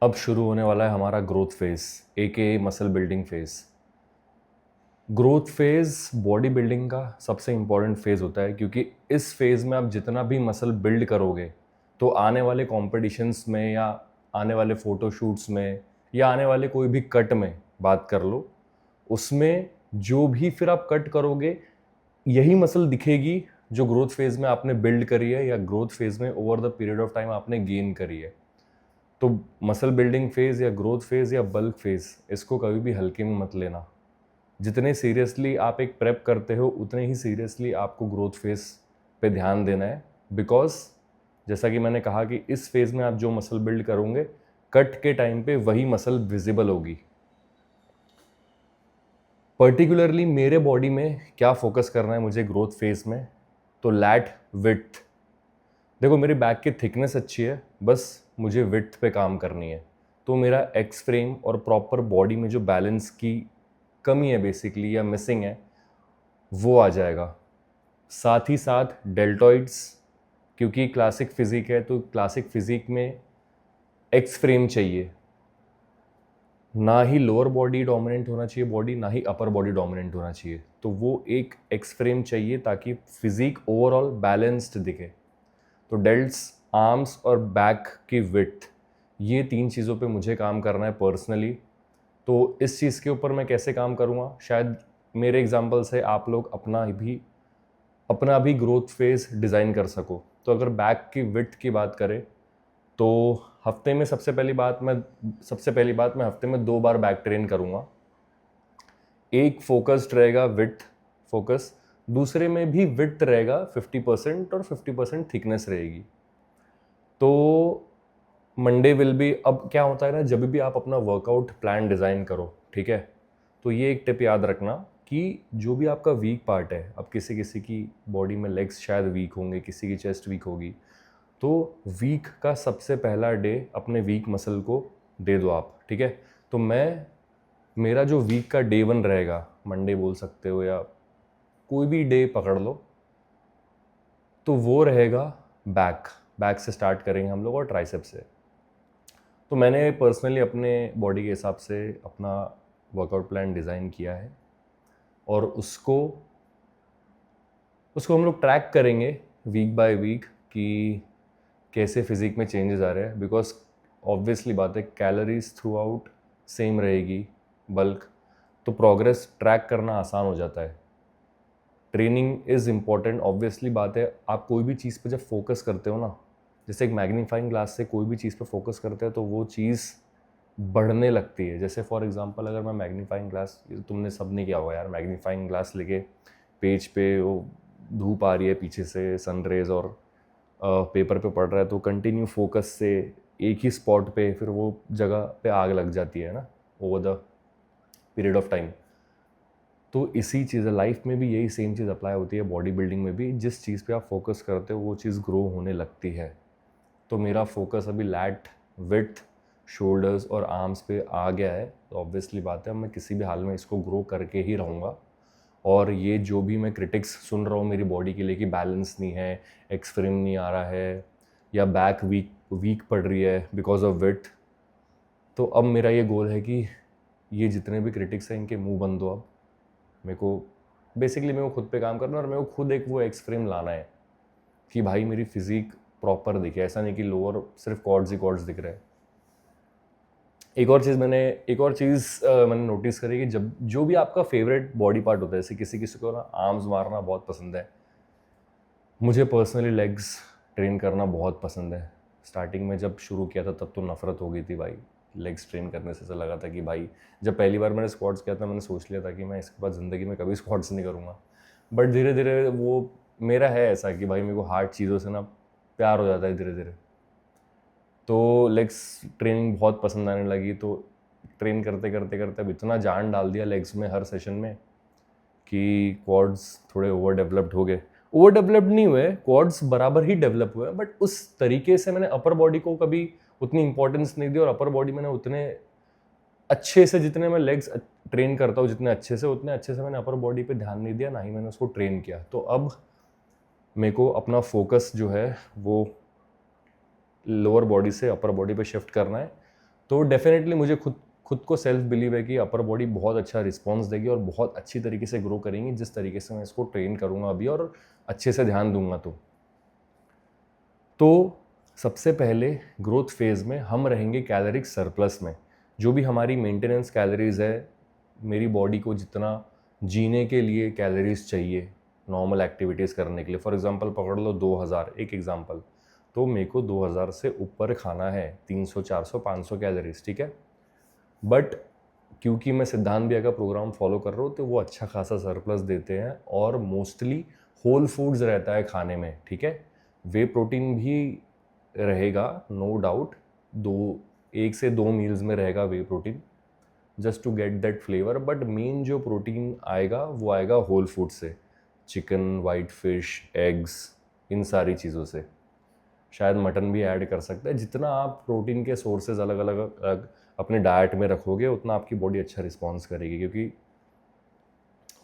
अब शुरू होने वाला है हमारा growth phase A muscle building phase. Growth phase body building का सबसे इम्पॉर्टेंट फेज होता है, क्योंकि इस फेज में आप जितना भी मसल बिल्ड करोगे तो आने वाले कॉम्पिटिशन्स में या आने वाले फोटोशूट्स में या आने वाले कोई भी कट में बात कर लो, उसमें जो भी फिर आप कट करोगे यही मसल दिखेगी जो ग्रोथ फेज में आपने बिल्ड करी है या ग्रोथ फेज में over the period of time आपने गेन करी है। तो मसल बिल्डिंग फेज या ग्रोथ फेज या बल्क फेज, इसको कभी भी हल्के में मत लेना। जितने सीरियसली आप एक प्रेप करते हो उतने ही सीरियसली आपको ग्रोथ फेज पे ध्यान देना है। बिकॉज जैसा कि मैंने कहा कि इस फेज में आप जो मसल बिल्ड करोगे कट के टाइम पे वही मसल विजिबल होगी। पर्टिकुलरली मेरे बॉडी में क्या फोकस करना है मुझे ग्रोथ फेज में, तो लैट विड्थ। देखो मेरी बैक की थिकनेस अच्छी है, बस मुझे विड्थ पे काम करनी है। तो मेरा एक्स फ्रेम और प्रॉपर बॉडी में जो बैलेंस की कमी है बेसिकली या मिसिंग है वो आ जाएगा। साथ ही साथ डेल्टॉइड्स, क्योंकि क्लासिक फिजिक है तो क्लासिक फिजिक में एक्स फ्रेम चाहिए। ना ही लोअर बॉडी डोमिनेंट होना चाहिए बॉडी, ना ही अपर बॉडी डोमिनेंट होना चाहिए। तो वो एक एक्स फ्रेम चाहिए ताकि फिजिक ओवरऑल बैलेंस्ड दिखे। तो डेल्ट्स, आर्म्स और बैक की विड्थ, ये तीन चीज़ों पे मुझे काम करना है पर्सनली। तो इस चीज़ के ऊपर मैं कैसे काम करूँगा, शायद मेरे एग्जांपल से आप लोग अपना भी ग्रोथ फेज डिज़ाइन कर सको। तो अगर बैक की विड्थ की बात करें तो हफ्ते में सबसे पहली बात मैं हफ्ते में 2 बार बैक ट्रेन करूँगा। एक फोकस्ड रहेगा विड्थ फोकस, दूसरे में भी विड्थ रहेगा 50% और 50% थिकनेस रहेगी। तो मंडे विल बी, अब क्या होता है ना, जब भी आप अपना वर्कआउट प्लान डिज़ाइन करो, ठीक है, तो ये एक टिप याद रखना कि जो भी आपका वीक पार्ट है, अब किसी किसी की बॉडी में लेग्स शायद वीक होंगे, किसी की चेस्ट वीक होगी, तो वीक का सबसे पहला डे अपने वीक मसल को दे दो आप, ठीक है। तो मेरा जो वीक का डे 1 रहेगा, मंडे बोल सकते हो या कोई भी डे पकड़ लो, तो वो रहेगा बैक से स्टार्ट करेंगे हम लोग और ट्राइसेप से। तो मैंने पर्सनली अपने बॉडी के हिसाब से अपना वर्कआउट प्लान डिज़ाइन किया है और उसको हम लोग ट्रैक करेंगे वीक बाय वीक कि कैसे फिजिक में चेंजेस आ रहे हैं। बिकॉज ऑब्वियसली बात है, कैलोरीज थ्रू आउट सेम रहेगी, बल्क, तो प्रोग्रेस ट्रैक करना आसान हो जाता है। ट्रेनिंग इज़ इम्पॉर्टेंट, ऑब्वियसली बात है। आप कोई भी चीज़ पे जब फोकस करते हो ना, जैसे एक मैग्नीफाइंग ग्लास से कोई भी चीज़ पे फोकस करते हो तो वो चीज़ बढ़ने लगती है। जैसे फॉर एग्जांपल अगर मैं मैग्नीफाइंग ग्लास, तुमने सब ने किया होगा यार, मैग्नीफाइंग ग्लास लेके पेज पे वो धूप आ रही है पीछे से, सनरेज, और पेपर पे पड़ रहा है, तो कंटिन्यू फोकस से एक ही स्पॉट पे फिर वो जगह पे आग लग जाती है ना over the period of time. तो इसी चीज़ लाइफ में भी यही सेम चीज़ अप्लाई होती है, बॉडी बिल्डिंग में भी। जिस चीज़ पे आप फोकस करते हो वो चीज़ ग्रो होने लगती है। तो मेरा फोकस अभी लैट, विड्थ, शोल्डर्स और आर्म्स पे आ गया है। तो ऑब्वियसली बात है मैं किसी भी हाल में इसको ग्रो करके ही रहूँगा। और ये जो भी मैं क्रिटिक्स सुन रहा हूँ मेरी बॉडी के लिए कि बैलेंस नहीं है, एक्स फ्रेम नहीं आ रहा है, या बैक वीक पड़ रही है बिकॉज ऑफ विड्थ, तो अब मेरा ये गोल है कि ये जितने भी क्रिटिक्स हैं इनके मुंह बंद दो। अब मेरे को खुद पे काम करना है और मेरे को खुद एक वो एक्स फ्रेम लाना है कि भाई मेरी फिजिक प्रॉपर दिखे, ऐसा नहीं कि लोअर सिर्फ कॉर्ड्स ही कॉर्ड्स दिख रहे हैं। एक और चीज़ मैंने नोटिस करी कि जब जो भी आपका फेवरेट बॉडी पार्ट होता है, जैसे किसी किसी को ना आर्म्स मारना बहुत पसंद है, मुझे पर्सनली लेग्स ट्रेन करना बहुत पसंद है। स्टार्टिंग में जब शुरू किया था तब तो नफरत हो गई थी भाई, लेग्स ट्रेन करने से ऐसा लगा था कि भाई, जब पहली बार मैंने स्क्वाट्स किया था मैंने सोच लिया था कि मैं इसके बाद ज़िंदगी में कभी स्क्वाट्स नहीं करूँगा। बट धीरे धीरे वो मेरा है ऐसा कि भाई मेरे को हार्ड चीज़ों से ना प्यार हो जाता है धीरे धीरे। तो लेग्स ट्रेनिंग बहुत पसंद आने लगी। तो ट्रेन करते करते करते अब इतना जान डाल दिया लेग्स में हर सेशन में कि क्वाड्स थोड़े ओवर डेवलप्ड हो गए। ओवर डेवलप्ड नहीं हुए, क्वाड्स बराबर ही डेवलप हुए, बट उस तरीके से मैंने अपर बॉडी को कभी उतनी इंपॉर्टेंस नहीं दी। और अपर बॉडी मैंने उतने अच्छे से, जितने मैं लेग्स ट्रेन करता हूँ जितने अच्छे से मैंने अपर बॉडी पे ध्यान नहीं दिया, ना ही मैंने उसको ट्रेन किया। तो अब मेरे को अपना फोकस जो है वो लोअर बॉडी से अपर बॉडी पे शिफ्ट करना है। तो डेफिनेटली मुझे खुद खुद को सेल्फ बिलीव है कि अपर बॉडी बहुत अच्छा रिस्पॉन्स देगी और बहुत अच्छी तरीके से ग्रो करेंगी, जिस तरीके से मैं इसको ट्रेन करूँगा अभी और अच्छे से ध्यान दूंगा। तो सबसे पहले ग्रोथ फेज़ में हम रहेंगे कैलोरिक सरप्लस में। जो भी हमारी मेंटेनेंस कैलोरीज है, मेरी बॉडी को जितना जीने के लिए कैलोरीज चाहिए नॉर्मल एक्टिविटीज़ करने के लिए, फॉर एग्जांपल पकड़ लो 2000, एक एग्जांपल, तो मेरे को 2000 से ऊपर खाना है, 300 400 500 कैलोरीज, ठीक है। बट क्योंकि मैं सिद्धांत भैया का प्रोग्राम फॉलो कर रहा हूँ तो वो अच्छा खासा सरप्लस देते हैं और मोस्टली होल फूड्स रहता है खाने में, ठीक है। वे प्रोटीन भी रहेगा, नो डाउट, 1 से 2 मील्स में रहेगा whey protein, just to get that flavour. But main जो प्रोटीन आएगा वो आएगा होल फूड से, चिकन, वाइट फिश, एग्स, इन सारी चीज़ों से। शायद मटन भी ऐड कर सकते हैं। जितना आप प्रोटीन के सोर्सेज अलग अलग अपने डाइट में रखोगे उतना आपकी बॉडी अच्छा रिस्पॉन्स करेगी, क्योंकि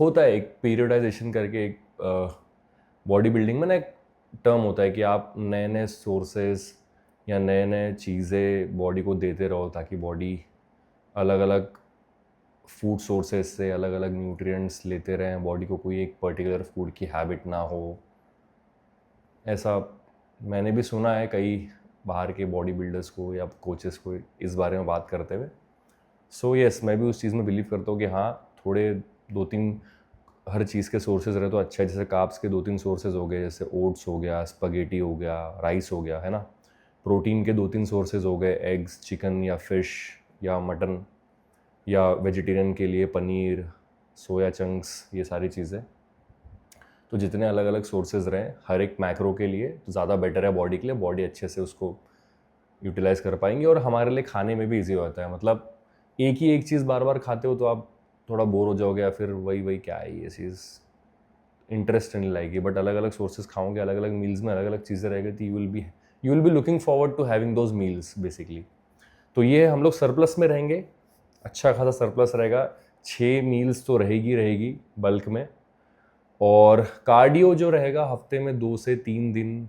होता है एक पीरियडाइजेशन करके, एक बॉडी बिल्डिंग में ना एक टर्म होता है कि आप नए नए सोर्सेज या नए नए चीज़ें बॉडी को देते रहो ताकि बॉडी अलग अलग फूड सोर्सेज से अलग अलग न्यूट्रिएंट्स लेते रहें, बॉडी को कोई एक पर्टिकुलर फूड की हैबिट ना हो। ऐसा मैंने भी सुना है कई बाहर के बॉडी बिल्डर्स को या कोचेस को इस बारे में बात करते हुए। सो यस, मैं भी उस चीज़ में बिलीव करता हूँ कि हाँ, थोड़े 2-3 हर चीज़ के सोर्सेज रहे तो अच्छा है। जैसे कार्ब्स के 2-3 सोर्सेज हो गए, जैसे ओट्स हो गया, स्पगेटी हो गया, राइस हो गया, है ना। प्रोटीन के 2-3 सोर्सेज हो गए, एग्स, चिकन या फिश या मटन, या वेजिटेरियन के लिए पनीर, सोया चंक्स, ये सारी चीज़ें। तो जितने अलग अलग सोर्सेज रहें हर एक मैक्रो के लिए तो ज़्यादा बेटर है बॉडी के लिए, बॉडी अच्छे से उसको यूटिलाइज़ कर पाएंगे और हमारे लिए खाने में भी ईजी होता है। मतलब एक ही एक चीज़ बार बार खाते हो तो आप थोड़ा बोर हो जाओगे, या फिर वही वही क्या है ये चीज़, इंटरेस्ट नहीं लाएगी। बट अलग अलग सोर्सेज खाओगे, अलग अलग मील्स में अलग अलग चीज़ें रहेगी, तो you will be looking forward to having those meals basically. तो ये हम लोग सरप्लस में रहेंगे, अच्छा खासा सरप्लस रहेगा, 6 मील्स तो रहेगी बल्क में। और कार्डियो जो रहेगा हफ्ते में 2 से 3 दिन,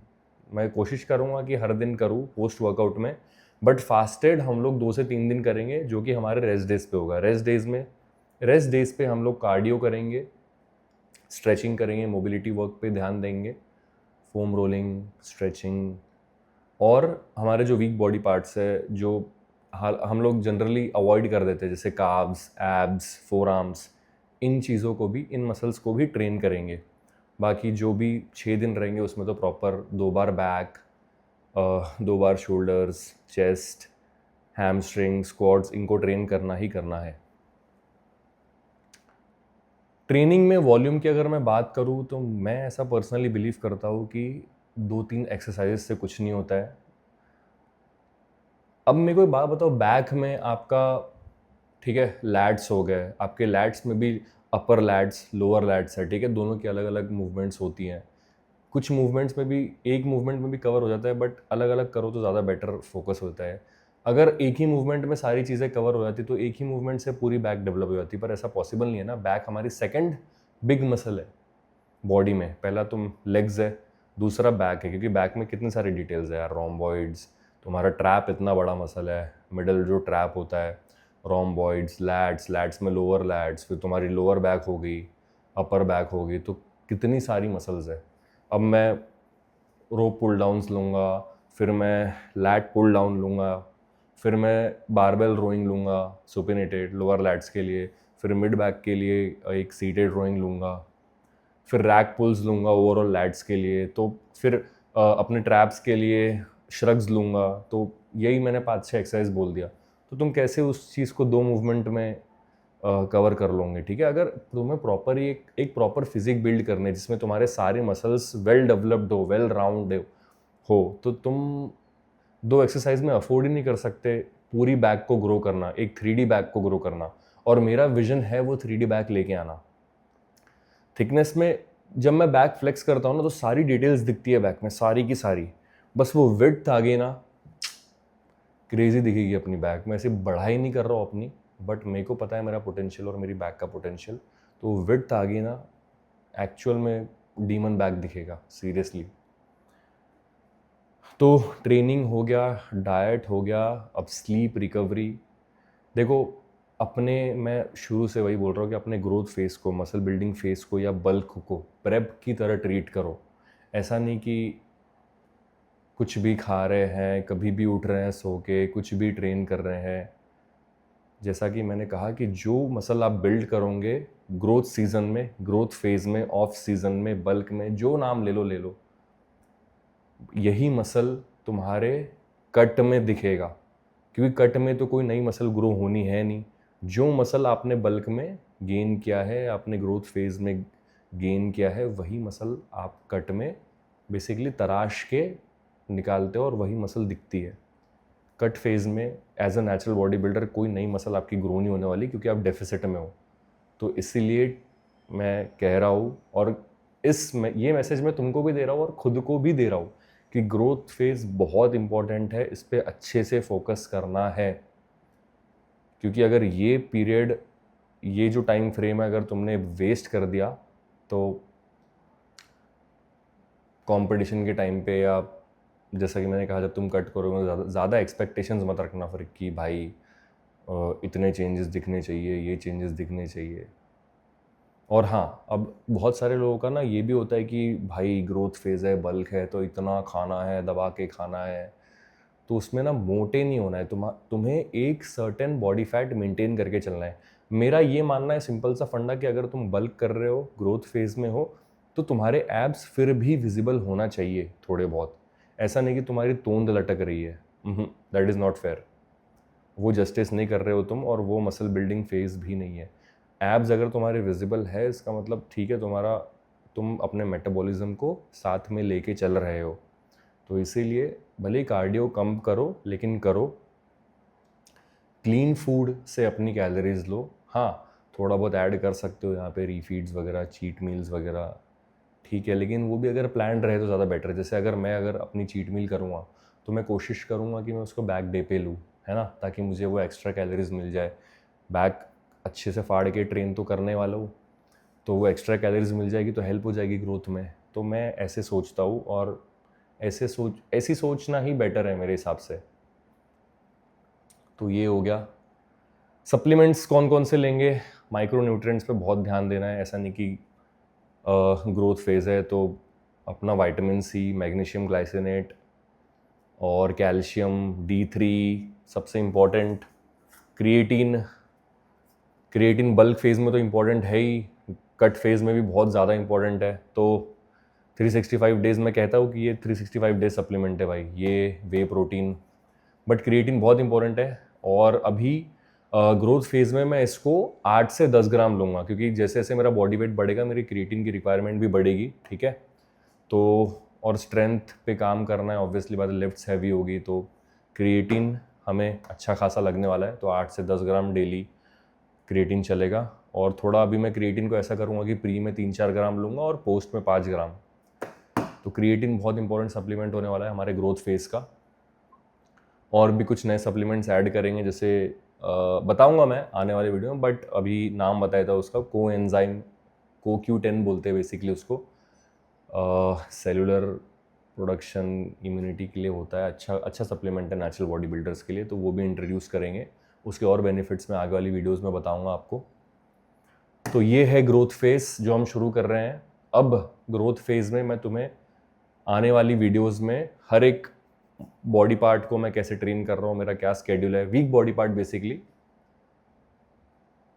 मैं कोशिश करूँगा कि हर दिन करूँ पोस्ट वर्कआउट में, बट फास्टेड हम लोग 2 से 3 दिन करेंगे, जो कि हमारे रेस्ट डेज पे होगा। रेस्ट डेज पे हम लोग कार्डियो करेंगे, स्ट्रेचिंग करेंगे, मोबिलिटी वर्क पे ध्यान देंगे, फोम रोलिंग, स्ट्रेचिंग, और हमारे जो वीक बॉडी पार्ट्स है जो हम लोग जनरली अवॉइड कर देते हैं, जैसे काव्स, एब्स, फोर आर्म्स, इन चीज़ों को भी, इन मसल्स को भी ट्रेन करेंगे। बाकी जो भी 6 दिन रहेंगे उसमें तो प्रॉपर 2 बार बैक, 2 बार शोल्डर्स, चेस्ट, हैमस्ट्रिंग, स्क्वाट्स, इनको ट्रेन करना ही करना है। ट्रेनिंग में वॉल्यूम की अगर मैं बात करूँ तो मैं ऐसा पर्सनली बिलीव करता हूँ कि 2-3 एक्सरसाइजेस से कुछ नहीं होता है। अब मेरे को एक बात बताओ, बैक में आपका, ठीक है, लैट्स हो गए, आपके लैट्स में भी अपर लैट्स, लोअर लैट्स है, ठीक है, दोनों की अलग अलग मूवमेंट्स होती हैं। कुछ मूवमेंट्स में भी एक मूवमेंट में भी कवर हो जाता है, बट अलग अलग करो तो ज़्यादा बेटर फोकस होता है। अगर एक ही मूवमेंट में सारी चीज़ें कवर हो जाती तो एक ही मूवमेंट से पूरी बैक डेवलप हो जाती, पर ऐसा पॉसिबल नहीं है ना। बैक हमारी सेकंड बिग मसल है बॉडी में। पहला तो लेग्स है, दूसरा बैक है, क्योंकि बैक में कितने सारे डिटेल्स है यार, रोम्बॉइड्स, तुम्हारा ट्रैप इतना बड़ा मसल है, मिडल जो ट्रैप होता है, रोम्बॉइड्स, लैट्स में लोअर लैट्स, फिर तुम्हारी लोअर बैक हो गई, अपर बैक हो गई, तो कितनी सारी मसल्स है। अब मैं रोप पुल डाउन्स लूँगा, फिर मैं लैट पुल डाउन लूँगा, फिर मैं बारबेल रोइंग लूँगा सुपिनेटेड लोअर लैट्स के लिए, फिर मिड बैक के लिए एक सीटेड रोइंग लूँगा, फिर रैक पुल्स लूँगा ओवरऑल लैट्स के लिए, तो फिर अपने ट्रैप्स के लिए श्रग्स लूँगा। तो यही मैंने 5-6 एक्सरसाइज बोल दिया। तो तुम कैसे उस चीज़ को 2 मूवमेंट में कवर कर लोगे, ठीक है। अगर तुम्हें प्रॉपर एक प्रॉपर फिजिक बिल्ड करने जिसमें तुम्हारे सारे मसल्स वेल डेवलप्ड हो, वेल राउंड हो, तो तुम 2 एक्सरसाइज में अफोर्ड ही नहीं कर सकते पूरी बैक को ग्रो करना, एक 3D बैक को ग्रो करना। और मेरा विजन है वो 3D बैक लेके आना। थिकनेस में जब मैं बैक फ्लेक्स करता हूँ ना तो सारी डिटेल्स दिखती है बैक में, सारी की सारी, बस वो विड्थ आ गई ना, क्रेजी दिखेगी अपनी बैक में। ऐसे बढ़ाई नहीं कर रहा हूँ अपनी, बट मेरे को पता है मेरा पोटेंशियल और मेरी बैक का पोटेंशियल, तो विड्थ आ गई ना, एक्चुअल में डीमन बैक दिखेगा सीरियसली। तो ट्रेनिंग हो गया, डाइट हो गया, अब स्लीप रिकवरी। देखो, अपने मैं शुरू से वही बोल रहा हूँ कि अपने ग्रोथ फेस को, मसल बिल्डिंग फेस को या बल्क को प्रेप की तरह ट्रीट करो। ऐसा नहीं कि कुछ भी खा रहे हैं, कभी भी उठ रहे हैं सो के, कुछ भी ट्रेन कर रहे हैं। जैसा कि मैंने कहा कि जो मसल आप बिल्ड करोगे ग्रोथ सीजन में, ग्रोथ फेज में, ऑफ सीजन में, बल्क में, जो नाम ले लो, यही मसल तुम्हारे कट में दिखेगा, क्योंकि कट में तो कोई नई मसल ग्रो होनी है नहीं। जो मसल आपने बल्क में गेन किया है, आपने ग्रोथ फेज में गेन किया है, वही मसल आप कट में बेसिकली तराश के निकालते हो और वही मसल दिखती है। कट फेज में as a natural body builder कोई नई मसल आपकी ग्रो नहीं होने वाली, क्योंकि आप डेफिसिट में हो। तो इसीलिए मैं कह रहा हूँ, और ये मैसेज मैं तुमको भी दे रहा हूँ और खुद को भी दे रहा हूँ कि ग्रोथ फेज बहुत इंपॉर्टेंट है, इस पर अच्छे से फोकस करना है। क्योंकि अगर ये पीरियड, ये जो टाइम फ्रेम है, अगर तुमने वेस्ट कर दिया तो कंपटीशन के टाइम पे, या जैसा कि मैंने कहा, जब तुम कट करोगे ज़्यादा एक्सपेक्टेशंस मत रखना फिर कि भाई इतने चेंजेस दिखने चाहिए, ये चेंजेस दिखने चाहिए। और हाँ, अब बहुत सारे लोगों का ना ये भी होता है कि भाई ग्रोथ फेज़ है, बल्क है, तो इतना खाना है, दबा के खाना है। तो उसमें ना मोटे नहीं होना है, तुम्हें एक सर्टेन बॉडी फैट मेंटेन करके चलना है। मेरा ये मानना है, सिंपल सा फंडा, कि अगर तुम बल्क कर रहे हो, ग्रोथ फेज़ में हो, तो तुम्हारे एब्स फिर भी विजिबल होना चाहिए थोड़े बहुत। ऐसा नहीं कि तुम्हारी तोंद लटक रही है, दैट इज़ नॉट फेयर। वो जस्टिस नहीं कर रहे हो तुम, और वो मसल बिल्डिंग फेज़ भी नहीं है। एब्स अगर तुम्हारे विजिबल है, इसका मतलब ठीक है, तुम अपने मेटाबॉलिज्म को साथ में लेके चल रहे हो। तो इसीलिए भले ही कार्डियो कम करो, लेकिन करो। क्लीन फूड से अपनी कैलोरीज लो। हाँ, थोड़ा बहुत ऐड कर सकते हो यहाँ पे, रीफीड्स वगैरह, चीट मील्स वगैरह, ठीक है, लेकिन वो भी अगर प्लान्ड रहे तो ज़्यादा बेटर है। जैसे अगर अपनी चीट मील करूँगा, तो मैं कोशिश करूँगा कि मैं उसको बैक डे पे लूँ, है ना, ताकि मुझे वो एक्स्ट्रा कैलोरीज मिल जाए। बैक अच्छे से फाड़ के ट्रेन तो करने वाला हूँ, तो वो एक्स्ट्रा कैलोरीज मिल जाएगी तो हेल्प हो जाएगी ग्रोथ में। तो मैं ऐसे सोचता हूँ, और ऐसी सोचना ही बेटर है मेरे हिसाब से। तो ये हो गया। सप्लीमेंट्स कौन कौन से लेंगे? माइक्रो न्यूट्रिएंट्स पे बहुत ध्यान देना है। ऐसा नहीं कि ग्रोथ फेज़ है तो अपना विटामिन सी, मैग्नीशियम ग्लाइसिनेट और कैल्शियम D3 सबसे इम्पॉर्टेंट। क्रिएटिन बल्क फेज़ में तो इम्पॉर्टेंट है ही, कट फेज़ में भी बहुत ज़्यादा इम्पॉर्टेंट है। तो 365 डेज़ में कहता हूँ कि ये 365 डेज सप्लीमेंट है भाई, ये वे प्रोटीन। बट क्रिएटिन बहुत इंपॉर्टेंट है, और अभी ग्रोथ फेज में मैं इसको 8 से 10 ग्राम लूँगा, क्योंकि जैसे जैसे मेरा बॉडी वेट बढ़ेगा, मेरी क्रिएटिन की रिक्वायरमेंट भी बढ़ेगी, ठीक है। तो और स्ट्रेंथ पे काम करना है, ऑब्वियसली बात है, लिफ्ट्स हैवी होगी, तो क्रिएटिन हमें अच्छा खासा लगने वाला है। तो 8 से 10 ग्राम डेली क्रिएटिन चलेगा। और थोड़ा अभी मैं क्रिएटिन को ऐसा करूँगा कि प्री में 3-4 ग्राम लूँगा और पोस्ट में 5 ग्राम। तो क्रिएटिन बहुत इंपॉर्टेंट सप्लीमेंट होने वाला है हमारे ग्रोथ फेज का। और भी कुछ नए सप्लीमेंट्स ऐड करेंगे, जैसे बताऊंगा मैं आने वाले वीडियो में, बट अभी नाम बताया था उसका, कोएंजाइम, CoQ10 बोलते हैं बेसिकली उसको। सेलुलर प्रोडक्शन, इम्यूनिटी के लिए होता है, अच्छा सप्लीमेंट है नेचुरल बॉडी बिल्डर्स के लिए। तो वो भी इंट्रोड्यूस करेंगे, उसके और बेनिफिट्स मैं आगे वाली वीडियोज़ में बताऊँगा आपको। तो ये है ग्रोथ फेज़ जो हम शुरू कर रहे हैं। अब ग्रोथ फेज़ में मैं तुम्हें आने वाली वीडियोज़ में हर एक बॉडी पार्ट को मैं कैसे ट्रेन कर रहा हूँ, मेरा क्या स्केड्यूल है, वीक बॉडी पार्ट बेसिकली।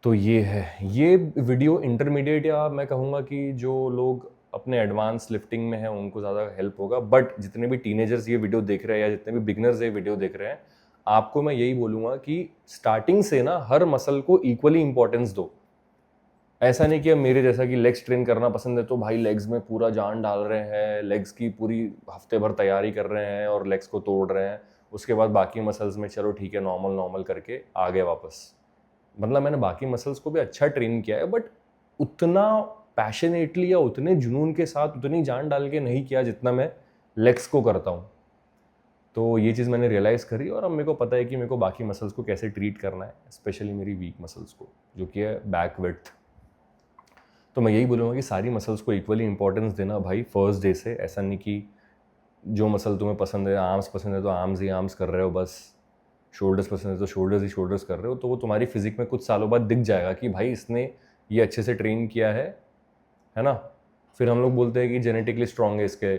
तो ये है, ये वीडियो इंटरमीडिएट, या मैं कहूँगा कि जो लोग अपने एडवांस लिफ्टिंग में हैं उनको ज़्यादा हेल्प होगा। बट जितने भी टीनेजर्स ये वीडियो देख रहे हैं, या जितने भी बिगनर्स ये वीडियो देख रहे हैं, आपको मैं यही बोलूँगा कि स्टार्टिंग से ना हर मसल को इक्वली इंपॉर्टेंस दो। ऐसा नहीं कि अब मेरे जैसा कि लेग्स ट्रेन करना पसंद है तो भाई लेग्स में पूरा जान डाल रहे हैं, लेग्स की पूरी हफ्ते भर तैयारी कर रहे हैं और लेग्स को तोड़ रहे हैं, उसके बाद बाकी मसल्स में चलो ठीक है नॉर्मल नॉर्मल करके आ गए वापस। मतलब मैंने बाकी मसल्स को भी अच्छा ट्रेन किया है, बट उतना पैशनेटली या उतने जुनून के साथ, उतनी जान डाल के नहीं किया जितना मैं लेग्स को करता हूँ। तो ये चीज़ मैंने रियलाइज़ करी, और अब मेरे को पता है कि मेरे को बाकी मसल्स को कैसे ट्रीट करना है, स्पेशली मेरी वीक मसल्स को, जो कि है बैक विड्थ। तो मैं यही बोलूँगा कि सारी मसल्स को इक्वली इंपॉर्टेंस देना भाई फर्स्ट डे से। ऐसा नहीं कि जो मसल तुम्हें पसंद है, आर्म्स पसंद है तो आर्म्स ही आर्म्स कर रहे हो बस, शोल्डर्स पसंद है तो शोल्डर्स ही शोल्डर्स कर रहे हो, तो वो तुम्हारी फिजिक में कुछ सालों बाद दिख जाएगा कि भाई इसने ये अच्छे से ट्रेन किया है ना। फिर हम लोग बोलते हैं कि जेनेटिकली स्ट्रांग है इसके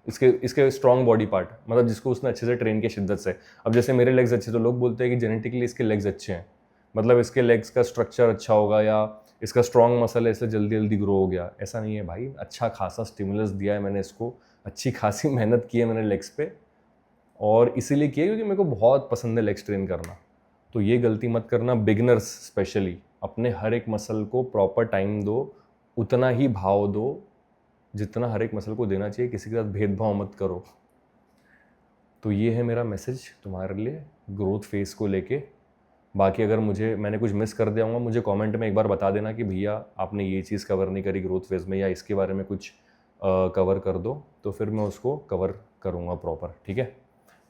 इसके इसके स्ट्रांग बॉडी पार्ट, मतलब जिसको उसने अच्छे से ट्रेन किया शिद्दत से। अब जैसे मेरे लेग्स अच्छे, तो लोग बोलते हैं कि जेनेटिकली इसके लेग्स अच्छे हैं, मतलब इसके लेग्स का स्ट्रक्चर अच्छा होगा या इसका स्ट्रांग मसल है इसलिए जल्दी जल्दी ग्रो हो गया। ऐसा नहीं है भाई, अच्छा खासा स्टिमुलस दिया है मैंने इसको, अच्छी खासी मेहनत की है मैंने लेग्स पे, और इसीलिए किया क्योंकि मेरे को बहुत पसंद है लेग्स ट्रेन करना। तो ये गलती मत करना बिगनर्स स्पेशली, अपने हर एक मसल को प्रॉपर टाइम दो, उतना ही भाव दो जितना हर एक मसल को देना चाहिए, किसी के साथ भेदभाव मत करो। तो ये है मेरा मैसेज तुम्हारे लिए ग्रोथ फेज को लेके। बाकी अगर मैंने कुछ मिस कर दिया होगा, मुझे कमेंट में एक बार बता देना कि भैया आपने ये चीज़ कवर नहीं करी ग्रोथ फेज में, या इसके बारे में कुछ कवर कर दो, तो फिर मैं उसको कवर करूँगा प्रॉपर, ठीक है।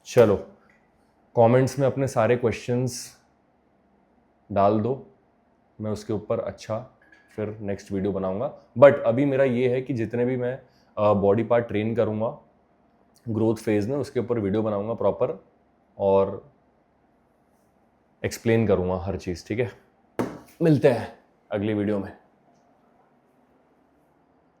चलो कमेंट्स में अपने सारे क्वेश्चंस डाल दो, मैं उसके ऊपर अच्छा फिर नेक्स्ट वीडियो बनाऊंगा। बट अभी मेरा ये है कि जितने भी मैं बॉडी पार्ट ट्रेन करूँगा ग्रोथ फेज में, उसके ऊपर वीडियो बनाऊंगा प्रॉपर और एक्सप्लेन करूँगा हर चीज़, ठीक है। मिलते हैं अगली वीडियो में।